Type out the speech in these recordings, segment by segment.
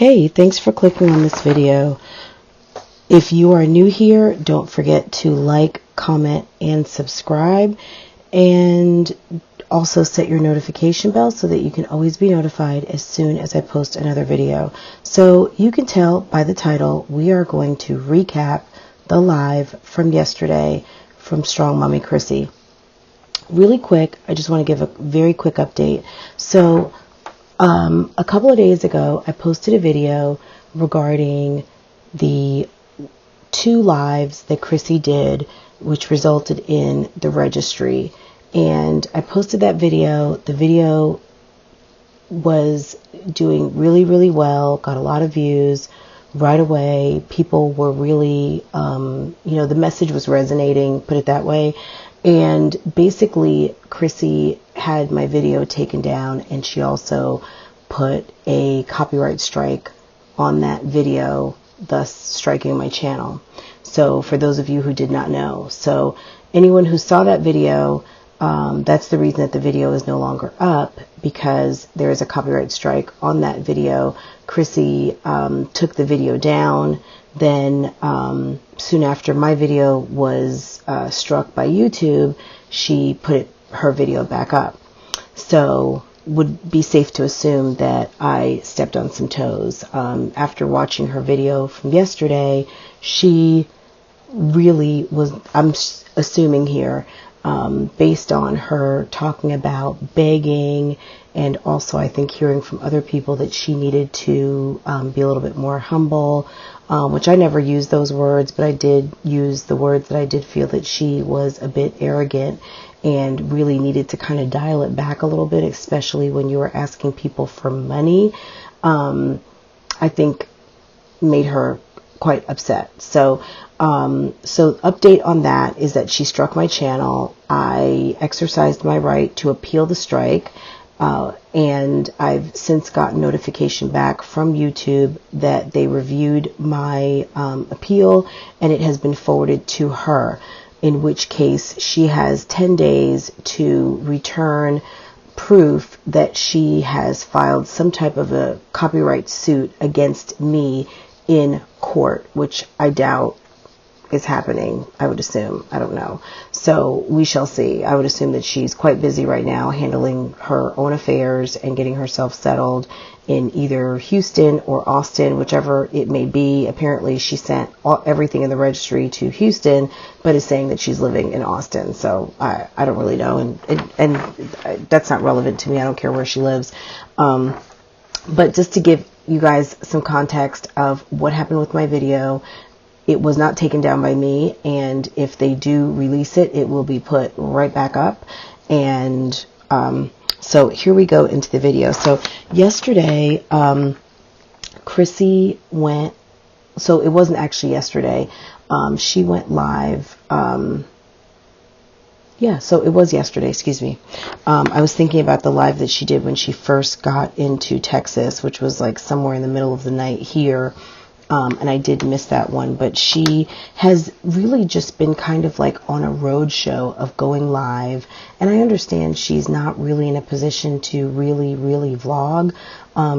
Hey, thanks for clicking on this video. If you are new here, don't forget to like, comment, and subscribe. And also set your notification bell so that you can always be notified as soon as I post another video. So you can tell by the title, we are going to recap the live from yesterday from StrongMommy Chrissy. Really quick, I just want to give a very quick update. So a couple of days ago, I posted a video regarding the 2 lives that Chrissy did, which resulted in the registry. And I posted that video. The video was doing really, really well, got a lot of views right away. People were really, the message was resonating, put it that way. And basically, Chrissy had my video taken down, and she also put a copyright strike on that video, thus striking my channel. So for those of you who did not know, so anyone who saw that video, that's the reason that the video is no longer up, because there is a copyright strike on that video. Chrissy took the video down. Then soon after my video was struck by YouTube, she put her video back up. So would be safe to assume that I stepped on some toes. After watching her video from yesterday, she really was, I'm assuming here, based on her talking about begging, and also I think hearing from other people that she needed to be a little bit more humble, which I never used those words, but I did use the words that I did feel that she was a bit arrogant and really needed to kind of dial it back a little bit, especially when you were asking people for money. I think made her quite upset. So update on that is that she struck my channel. I exercised my right to appeal the strike. And I've since gotten notification back from YouTube that they reviewed my appeal, and it has been forwarded to her, in which case she has 10 days to return proof that she has filed some type of a copyright suit against me in court, which I doubt is happening, I would assume. I don't know. So we shall see. I would assume that she's quite busy right now handling her own affairs and getting herself settled in either Houston or Austin, whichever it may be. Apparently she sent everything in the registry to Houston, but is saying that she's living in Austin. So I don't really know. And that's not relevant to me. I don't care where she lives. But just to give you guys some context of what happened with my video, it was not taken down by me, and if they do release it, it will be put right back up. And so here we go into the video. So yesterday, Chrissy went, so it wasn't actually yesterday, she went live, yeah, so it was yesterday, excuse me. I was thinking about the live that she did when she first got into Texas, which was like somewhere in the middle of the night here. And I did miss that one, but she has really just been kind of like on a road show of going live. And I understand she's not really in a position to really vlog.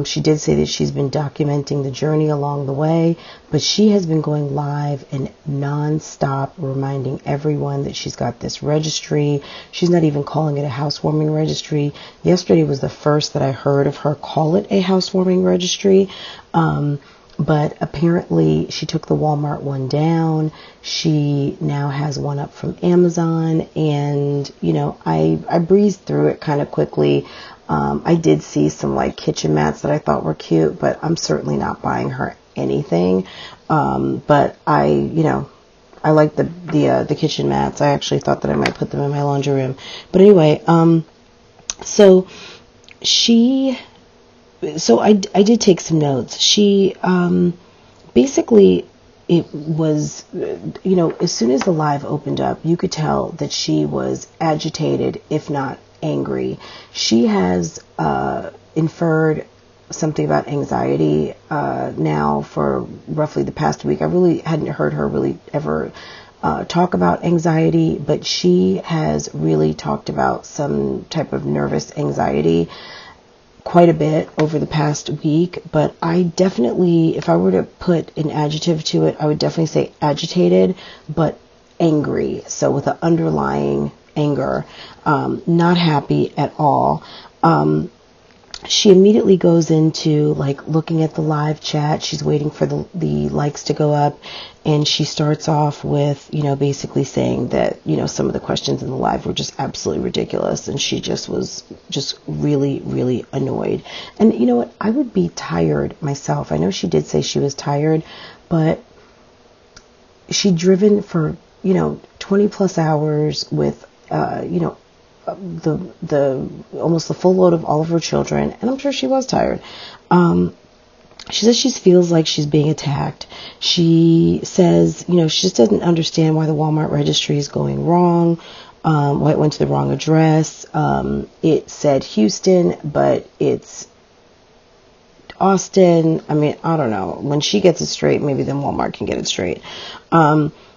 She did say that she's been documenting the journey along the way, but she has been going live and non-stop reminding everyone that she's got this registry. She's not even calling it a housewarming registry. Yesterday was the first that I heard of her call it a housewarming registry. But apparently she took the Walmart one down. She now has one up from Amazon. And, you know, I breezed through it kind of quickly. I did see some like kitchen mats that I thought were cute, but I'm certainly not buying her anything. But I like the kitchen mats. I actually thought that I might put them in my laundry room. But anyway, so I did take some notes. She, basically, it was, as soon as the live opened up, you could tell that she was agitated, if not angry. She has inferred something about anxiety now for roughly the past week. I really hadn't heard her really ever talk about anxiety, but she has really talked about some type of nervous anxiety. quite a bit over the past week, but I definitely, if I were to put an adjective to it, I would definitely say agitated, but angry. So with an underlying anger, not happy at all. She immediately goes into like looking at the live chat. She's waiting for the likes to go up, and she starts off with, basically saying that, some of the questions in the live were just absolutely ridiculous, and she just was just really, really annoyed. And you know what? I would be tired myself. I know she did say she was tired, but she'd driven for, 20 plus hours with, the almost the full load of all of her children, and I'm sure she was tired. She says she feels like she's being attacked. She says, she just doesn't understand why the Walmart registry is going wrong, why it went to the wrong address. It said Houston, but it's Austin. I mean, I don't know. When she gets it straight, maybe then Walmart can get it straight.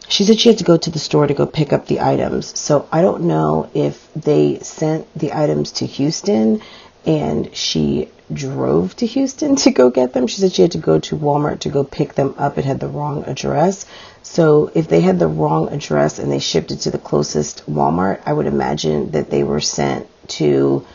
She said she had to go to the store to go pick up the items. So I don't know if they sent the items to Houston and she drove to Houston to go get them. She said she had to go to Walmart to go pick them up. It had the wrong address. So if they had the wrong address and they shipped it to the closest Walmart, I would imagine that they were sent to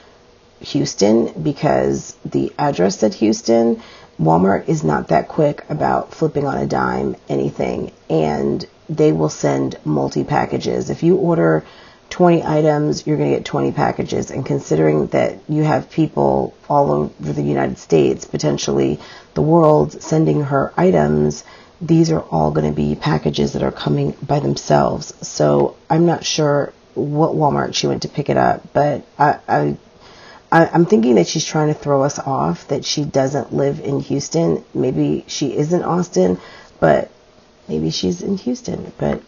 Houston, because the address said Houston. Walmart is not that quick about flipping on a dime anything, and they will send multi-packages. If you order 20 items, you're going to get 20 packages. And considering that you have people all over the United States, potentially the world, sending her items, these are all going to be packages that are coming by themselves. So I'm not sure what Walmart she went to pick it up, but I'm thinking that she's trying to throw us off, that she doesn't live in Houston. Maybe she is in Austin, but maybe she's in Houston. But,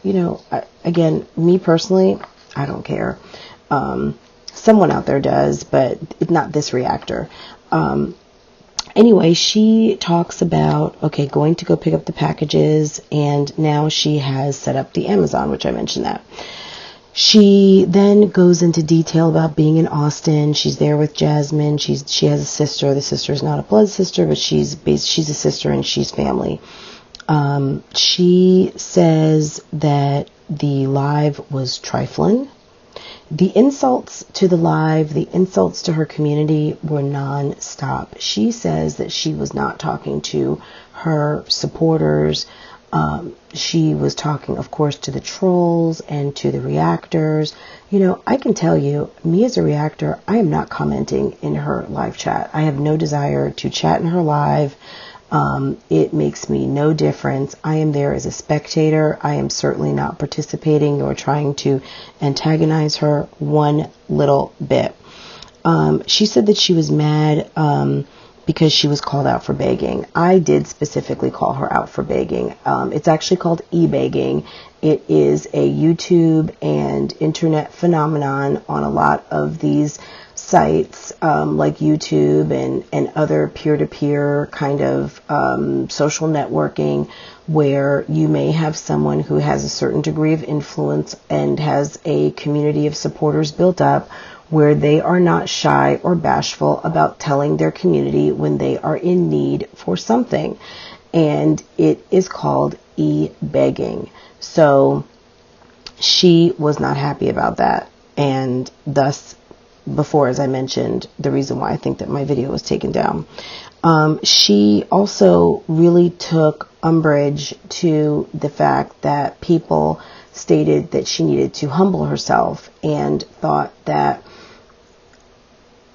again, me personally, I don't care. Someone out there does, but not this reactor. Anyway, she talks about, going to go pick up the packages, and now she has set up the Amazon, which I mentioned that. She then goes into detail about being in Austin. She's there with Jasmine. She has a sister. The sister is not a blood sister, but she's a sister and she's family. She says that the live was trifling. The insults to the live, the insults to her community were non-stop. She says that she was not talking to her supporters. She was talking, of course, to the trolls and to the reactors. I can tell you, me as a reactor, I am not commenting in her live chat. I have no desire to chat in her live. It makes me no difference. I am there as a spectator. I am certainly not participating or trying to antagonize her one little bit. She said that she was mad because she was called out for begging. I did specifically call her out for begging. It's actually called e-begging. It is a YouTube and internet phenomenon on a lot of these sites, like YouTube and other peer-to-peer kind of social networking, where you may have someone who has a certain degree of influence and has a community of supporters built up, where they are not shy or bashful about telling their community when they are in need for something. And it is called e-begging. So she was not happy about that. And thus, before, as I mentioned, the reason why I think that my video was taken down. She also really took umbrage to the fact that people stated that she needed to humble herself, and thought that,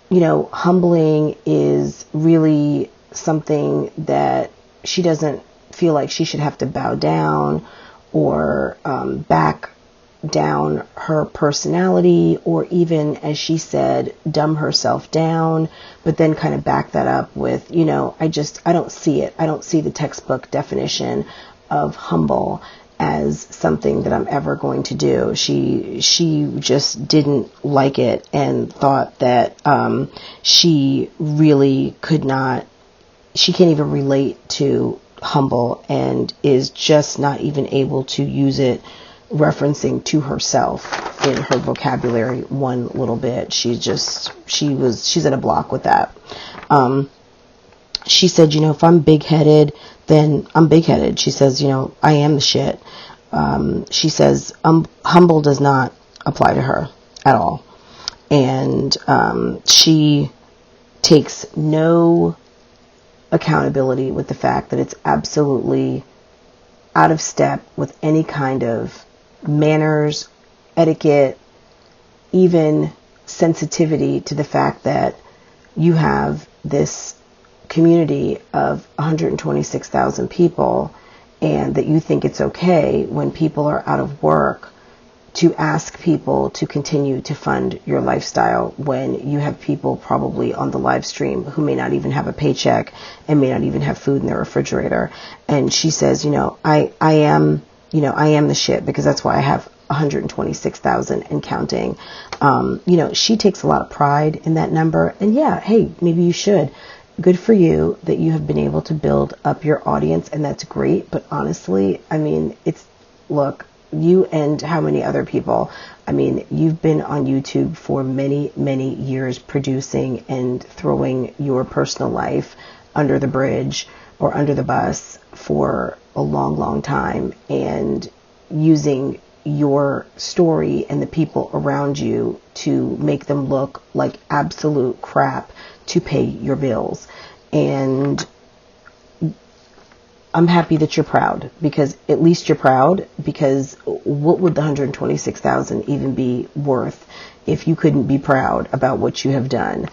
humbling is really something that she doesn't feel like she should have to bow down or back down her personality, or even, as she said, dumb herself down, but then kind of back that up with, I don't see it. I don't see the textbook definition of humble as something that I'm ever going to do. She just didn't like it, and thought that she really could not, she can't even relate to humble, and is just not even able to use it referencing to herself in her vocabulary one little bit. She's at a block with that. She said, if I'm big-headed, then I'm big-headed. She says, I am the shit. She says, humble does not apply to her at all. And she takes no accountability with the fact that it's absolutely out of step with any kind of manners, etiquette, even sensitivity to the fact that you have this community of 126,000 people, and that you think it's okay when people are out of work to ask people to continue to fund your lifestyle when you have people probably on the live stream who may not even have a paycheck and may not even have food in their refrigerator. And she says, I am the shit, because that's why I have 126,000 and counting. She takes a lot of pride in that number. And yeah, hey, maybe you should. Good for you that you have been able to build up your audience, and that's great. But honestly, look, you and how many other people, you've been on YouTube for many, many years producing and throwing your personal life under the bridge or under the bus for a long, long time, and using your story and the people around you to make them look like absolute crap to pay your bills. And I'm happy that you're proud, because at least you're proud, because what would the 126,000 even be worth if you couldn't be proud about what you have done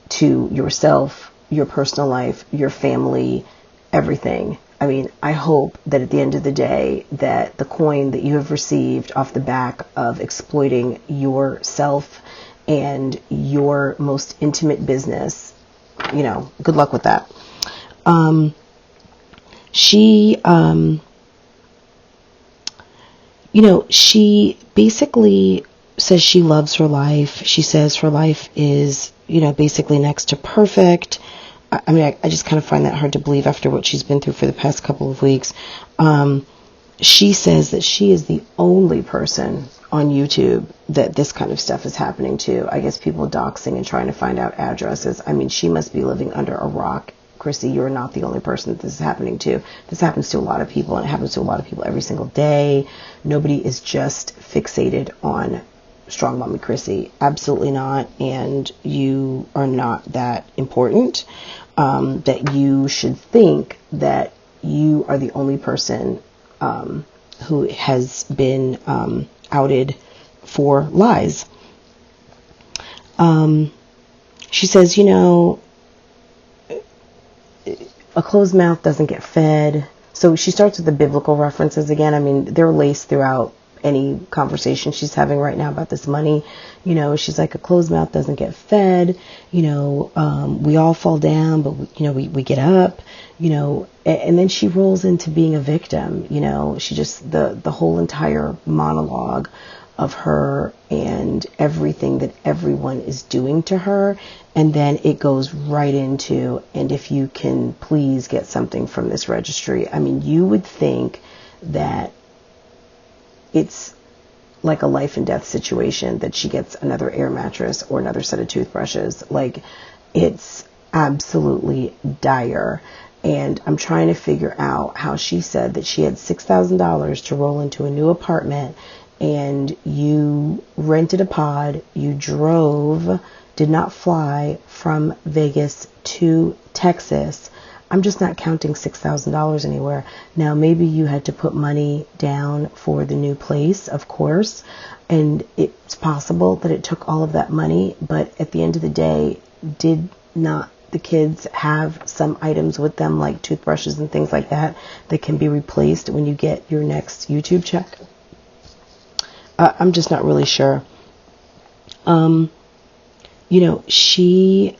to yourself, your personal life, your family, everything. I hope that at the end of the day that the coin that you have received off the back of exploiting yourself and your most intimate business, good luck with that. She basically says she loves her life. She says her life is, basically next to perfect. I just kind of find that hard to believe after what she's been through for the past couple of weeks. She says that she is the only person on YouTube that this kind of stuff is happening to. I guess people doxing and trying to find out addresses. She must be living under a rock. Chrissy, you're not the only person that this is happening to. This happens to a lot of people, and it happens to a lot of people every single day. Nobody is just fixated on StrongMommy Chrissy. Absolutely not. And you are not that important, that you should think that you are the only person who has been outed for lies. She says, a closed mouth doesn't get fed. So she starts with the biblical references again. They're laced throughout any conversation she's having right now about this money. She's like, a closed mouth doesn't get fed. We all fall down, but we get up, and then she rolls into being a victim. She just, the whole entire monologue of her and everything that everyone is doing to her. And then it goes right into, and if you can please get something from this registry. You would think that it's like a life and death situation, that she gets another air mattress or another set of toothbrushes. It's absolutely dire. And I'm trying to figure out how she said that she had $6,000 to roll into a new apartment, and you rented a pod, you drove, did not fly from Vegas to Texas. I'm just not counting $6,000 anywhere. Now, maybe you had to put money down for the new place, of course, and it's possible that it took all of that money, but at the end of the day, did not the kids have some items with them, like toothbrushes and things like that can be replaced when you get your next YouTube check? I'm just not really sure. She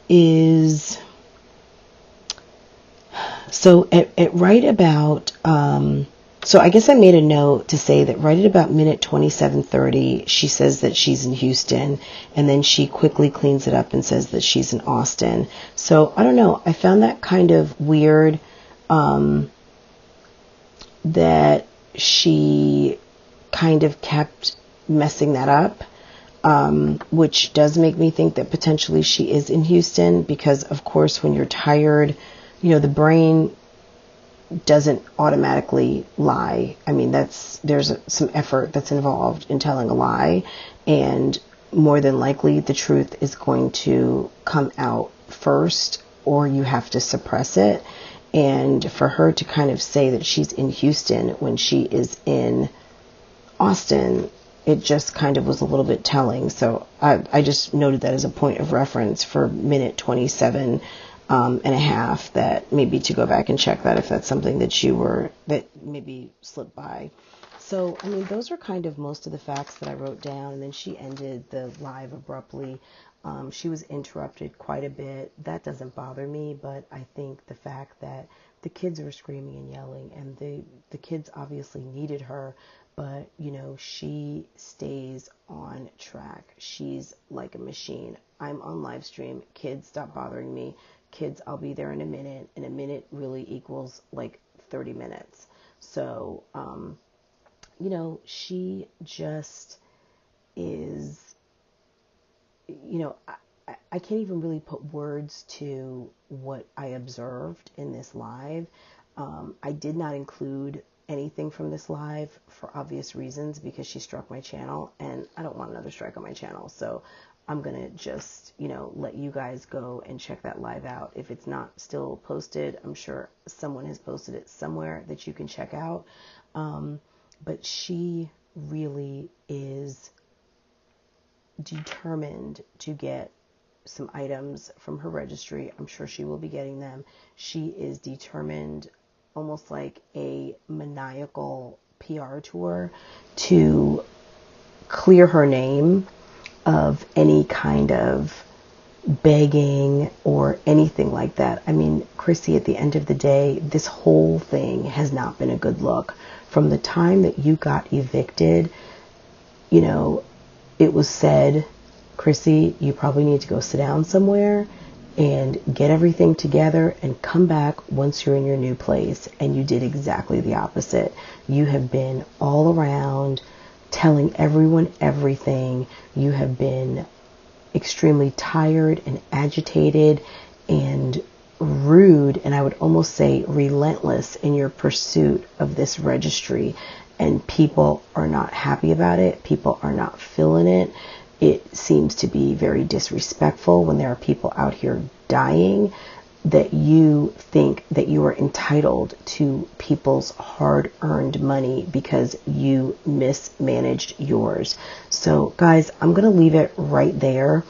is, so at right about, so I guess I made a note to say that right at about minute 27:30, she says that she's in Houston, and then she quickly cleans it up and says that she's in Austin. So I don't know. I found that kind of weird, that she kind of kept messing that up, which does make me think that potentially she is in Houston, because of course when you're tired, the brain doesn't automatically lie. I mean, there's some effort that's involved in telling a lie, and more than likely the truth is going to come out first, or you have to suppress it. And for her to kind of say that she's in Houston when she is in Austin, it just kind of was a little bit telling. So I just noted that as a point of reference for minute 27 and a half, that maybe to go back and check that if that's something that maybe slipped by. So, I mean, those are kind of most of the facts that I wrote down. And then she ended the live abruptly. She was interrupted quite a bit. That doesn't bother me, but I think the fact that the kids were screaming and yelling, and the kids obviously needed her, but, she stays on track. She's like a machine. I'm on live stream. Kids, stop bothering me. Kids, I'll be there in a minute. And a minute really equals like 30 minutes. So, she just is, I can't even really put words to what I observed in this live. I did not include anything from this live for obvious reasons, because she struck my channel and I don't want another strike on my channel. So I'm going to just, let you guys go and check that live out. If it's not still posted, I'm sure someone has posted it somewhere that you can check out. But she really is determined to get some items from her registry. I'm sure she will be getting them. She is determined, almost like a maniacal PR tour, to clear her name of any kind of begging or anything like that. I mean, Chrissy, at the end of the day, this whole thing has not been a good look. From the time that you got evicted, it was said, Chrissy, you probably need to go sit down somewhere and get everything together and come back once you're in your new place. And you did exactly the opposite. You have been all around telling everyone everything. You have been extremely tired and agitated and rude, and I would almost say relentless in your pursuit of this registry. And people are not happy about it. People are not feeling it. It seems to be very disrespectful when there are people out here dying, that you think that you are entitled to people's hard-earned money because you mismanaged yours. So guys, I'm going to leave it right there.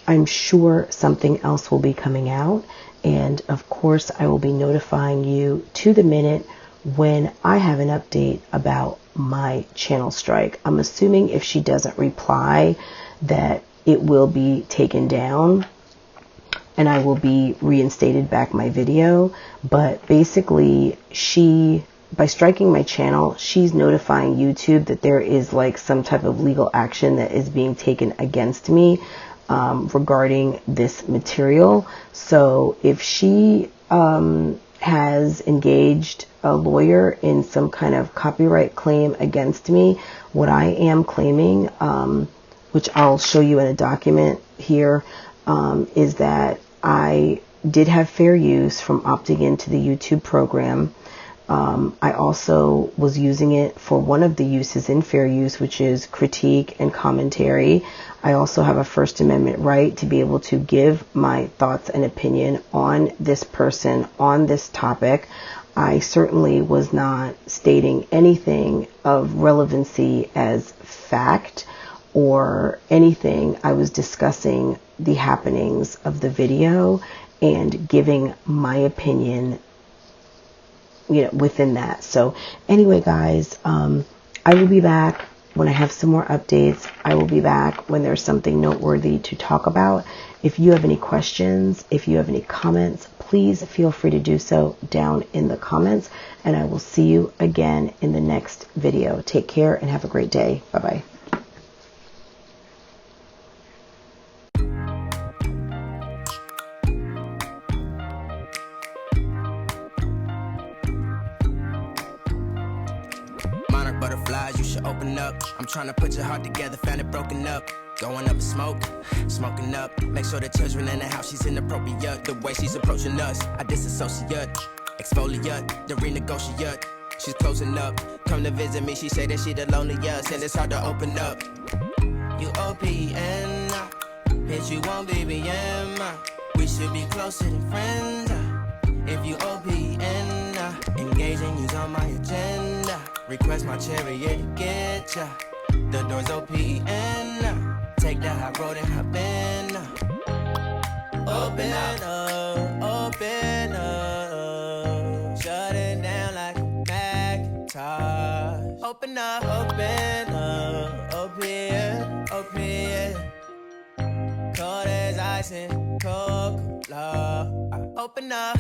I'm sure something else will be coming out. And of course, I will be notifying you to the minute when I have an update about my channel strike. I'm assuming if she doesn't reply, that it will be taken down and I will be reinstated back my video. But basically, by striking my channel, she's notifying YouTube that there is like some type of legal action that is being taken against me regarding this material. So if she has engaged a lawyer in some kind of copyright claim against me, what I am claiming, which I'll show you in a document here, is that I did have fair use from opting into the YouTube program. I also was using it for one of the uses in fair use, which is critique and commentary. I also have a First Amendment right to be able to give my thoughts and opinion on this person, on this topic. I certainly was not stating anything of relevancy as fact or anything. I was discussing the happenings of the video and giving my opinion, within that. So anyway, guys, I will be back when I have some more updates. I will be back when there's something noteworthy to talk about. If you have any questions, if you have any comments, please feel free to do so down in the comments, and I will see you again in the next video. Take care and have a great day. Bye-bye. butterflies, you should open up. I'm tryna put your heart together, found it broken up. Going up in smoke, smoking up. Make sure the children in the house, she's inappropriate. The way she's approaching us, I disassociate. Exfoliate, the renegotiate. She's closing up, come to visit me. She say that she the loneliest, and it's hard to open up. You OPN, bitch, you won't BBM. We should be closer than friends. If you OPN, engaging you's on my agenda. Request my chariot to get ya. The door's OPN. Take the high road and hop in. Open up, open up. Shut it down like a Macintosh. Open up, open, open. Cold as ice and Coca-Cola. Open up.